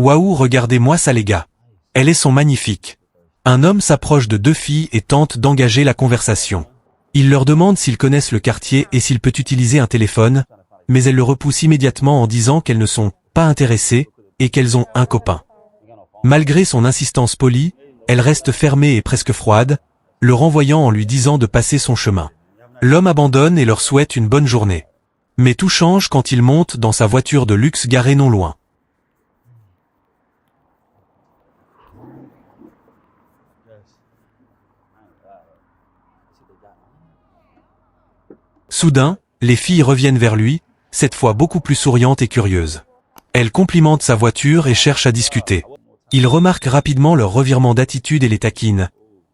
Waouh, regardez-moi ça les gars. Elles sont magnifiques. Un homme s'approche de deux filles et tente d'engager la conversation. Il leur demande s'ils connaissent le quartier et s'il peut utiliser un téléphone, mais elles le repoussent immédiatement en disant qu'elles ne sont pas intéressées et qu'elles ont un copain. Malgré son insistance polie, elle reste fermée et presque froide, le renvoyant en lui disant de passer son chemin. L'homme abandonne et leur souhaite une bonne journée. Mais tout change quand il monte dans sa voiture de luxe garée non loin. Soudain, les filles reviennent vers lui, cette fois beaucoup plus souriantes et curieuses. Elles complimentent sa voiture et cherchent à discuter. Il remarque rapidement leur revirement d'attitude et les taquine.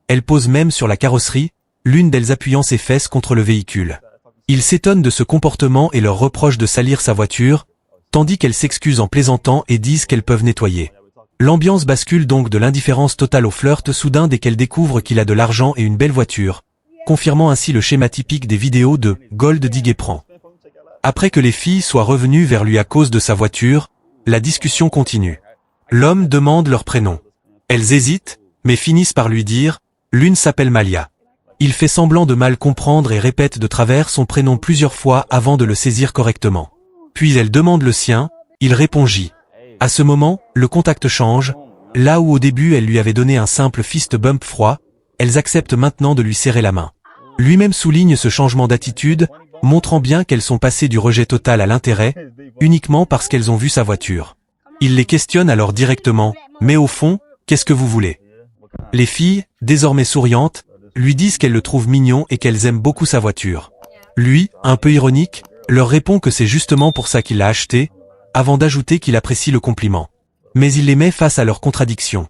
Elle pose même sur la carrosserie, l'une d'elles appuyant ses fesses contre le véhicule. Il s'étonne de ce comportement et leur reproche de salir sa voiture, tandis qu'elles s'excusent en plaisantant et disent qu'elles peuvent nettoyer. L'ambiance bascule donc de l'indifférence totale au flirt soudain dès qu'elle découvre qu'il a de l'argent et une belle voiture, confirmant ainsi le schéma typique des vidéos de Gold Digger prend. Après que les filles soient revenues vers lui à cause de sa voiture, la discussion continue. L'homme demande leur prénom. Elles hésitent, mais finissent par lui dire, l'une s'appelle Malia. Il fait semblant de mal comprendre et répète de travers son prénom plusieurs fois avant de le saisir correctement. Puis elle demande le sien, il répond J. À ce moment, le contact change, là où au début elle lui avait donné un simple fist bump froid, elles acceptent maintenant de lui serrer la main. Lui-même souligne ce changement d'attitude, montrant bien qu'elles sont passées du rejet total à l'intérêt, uniquement parce qu'elles ont vu sa voiture. Il les questionne alors directement, mais au fond, qu'est-ce que vous voulez? Les filles, désormais souriantes, lui disent qu'elles le trouvent mignon et qu'elles aiment beaucoup sa voiture. Lui, un peu ironique, leur répond que c'est justement pour ça qu'il l'a acheté, avant d'ajouter qu'il apprécie le compliment. Mais il les met face à leur contradiction.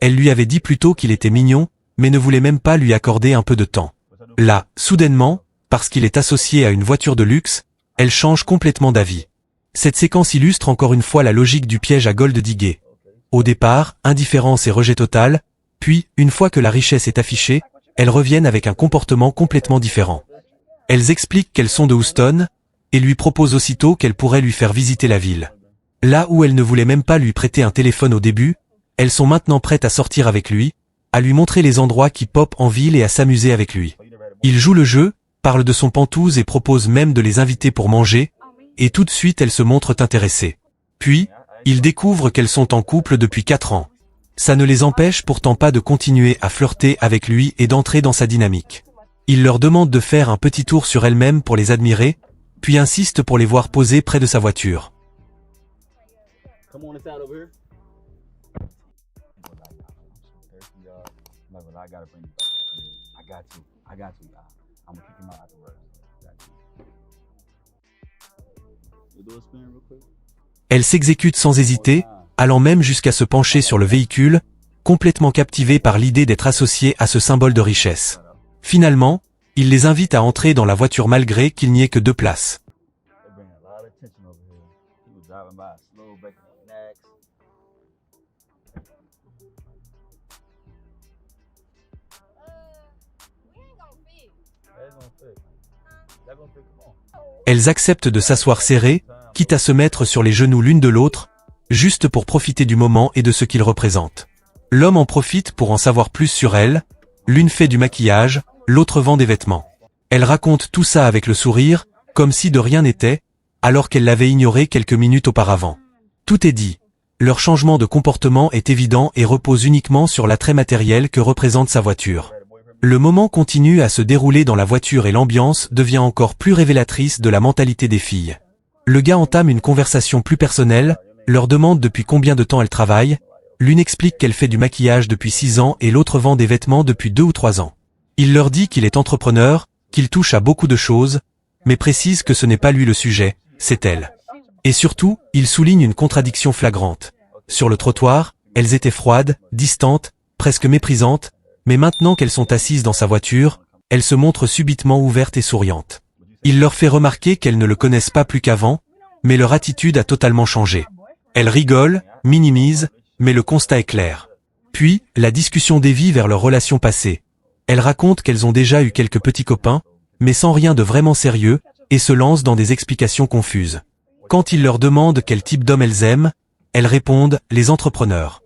Elle lui avait dit plus tôt qu'il était mignon, mais ne voulait même pas lui accorder un peu de temps. Là, soudainement, parce qu'il est associé à une voiture de luxe, elle change complètement d'avis. Cette séquence illustre encore une fois la logique du piège à Gold Digger. Au départ, indifférence et rejet total, puis, une fois que la richesse est affichée, elles reviennent avec un comportement complètement différent. Elles expliquent qu'elles sont de Houston, et lui proposent aussitôt qu'elle pourrait lui faire visiter la ville. Là où elle ne voulait même pas lui prêter un téléphone au début, elles sont maintenant prêtes à sortir avec lui, à lui montrer les endroits qui popent en ville et à s'amuser avec lui. Il joue le jeu, parle de son pantouse et propose même de les inviter pour manger, et tout de suite elles se montrent intéressées. Puis, ils découvrent qu'elles sont en couple depuis 4 ans. Ça ne les empêche pourtant pas de continuer à flirter avec lui et d'entrer dans sa dynamique. Il leur demande de faire un petit tour sur elles-mêmes pour les admirer, puis insiste pour les voir poser près de sa voiture. Elle s'exécute sans hésiter, allant même jusqu'à se pencher sur le véhicule, complètement captivée par l'idée d'être associée à ce symbole de richesse. Finalement, il les invite à entrer dans la voiture malgré qu'il n'y ait que 2 places. Elles acceptent de s'asseoir serrées, quitte à se mettre sur les genoux l'une de l'autre, juste pour profiter du moment et de ce qu'il représente. L'homme en profite pour en savoir plus sur elle, l'une fait du maquillage, l'autre vend des vêtements. Elle raconte tout ça avec le sourire, comme si de rien n'était, alors qu'elle l'avait ignoré quelques minutes auparavant. Tout est dit. Leur changement de comportement est évident et repose uniquement sur l'attrait matériel que représente sa voiture. Le moment continue à se dérouler dans la voiture et l'ambiance devient encore plus révélatrice de la mentalité des filles. Le gars entame une conversation plus personnelle, leur demande depuis combien de temps elle travaille, l'une explique qu'elle fait du maquillage depuis 6 ans et l'autre vend des vêtements depuis 2 ou 3 ans. Il leur dit qu'il est entrepreneur, qu'il touche à beaucoup de choses, mais précise que ce n'est pas lui le sujet, c'est elle. Et surtout, il souligne une contradiction flagrante. Sur le trottoir, elles étaient froides, distantes, presque méprisantes, mais maintenant qu'elles sont assises dans sa voiture, elles se montrent subitement ouvertes et souriantes. Il leur fait remarquer qu'elles ne le connaissent pas plus qu'avant, mais leur attitude a totalement changé. Elles rigolent, minimisent, mais le constat est clair. Puis, la discussion dévie vers leur relation passée. Elles racontent qu'elles ont déjà eu quelques petits copains, mais sans rien de vraiment sérieux, et se lancent dans des explications confuses. Quand il leur demande quel type d'homme elles aiment, elles répondent « les entrepreneurs ».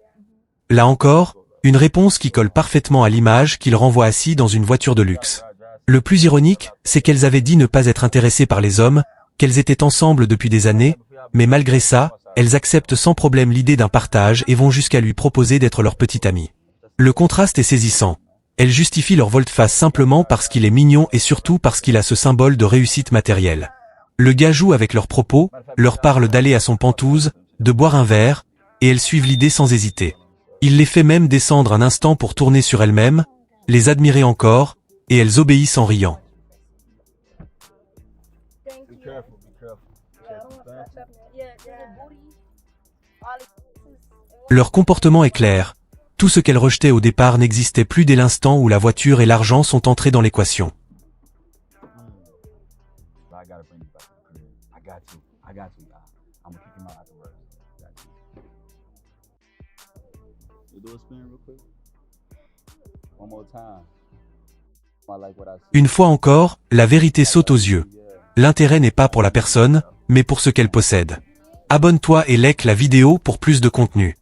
Là encore, une réponse qui colle parfaitement à l'image qu'il renvoie assis dans une voiture de luxe. Le plus ironique, c'est qu'elles avaient dit ne pas être intéressées par les hommes, qu'elles étaient ensemble depuis des années, mais malgré ça, elles acceptent sans problème l'idée d'un partage et vont jusqu'à lui proposer d'être leur petite amie. Le contraste est saisissant. Elles justifient leur volte-face simplement parce qu'il est mignon et surtout parce qu'il a ce symbole de réussite matérielle. Le gars joue avec leurs propos, leur parle d'aller à son Penthouse, de boire un verre, et elles suivent l'idée sans hésiter. Il les fait même descendre un instant pour tourner sur elles-mêmes, les admirer encore, et elles obéissent en riant. Leur comportement est clair. Tout ce qu'elles rejetaient au départ n'existait plus dès l'instant où la voiture et l'argent sont entrés dans l'équation. Une fois encore, la vérité saute aux yeux. L'intérêt n'est pas pour la personne, mais pour ce qu'elle possède. Abonne-toi et like la vidéo pour plus de contenu.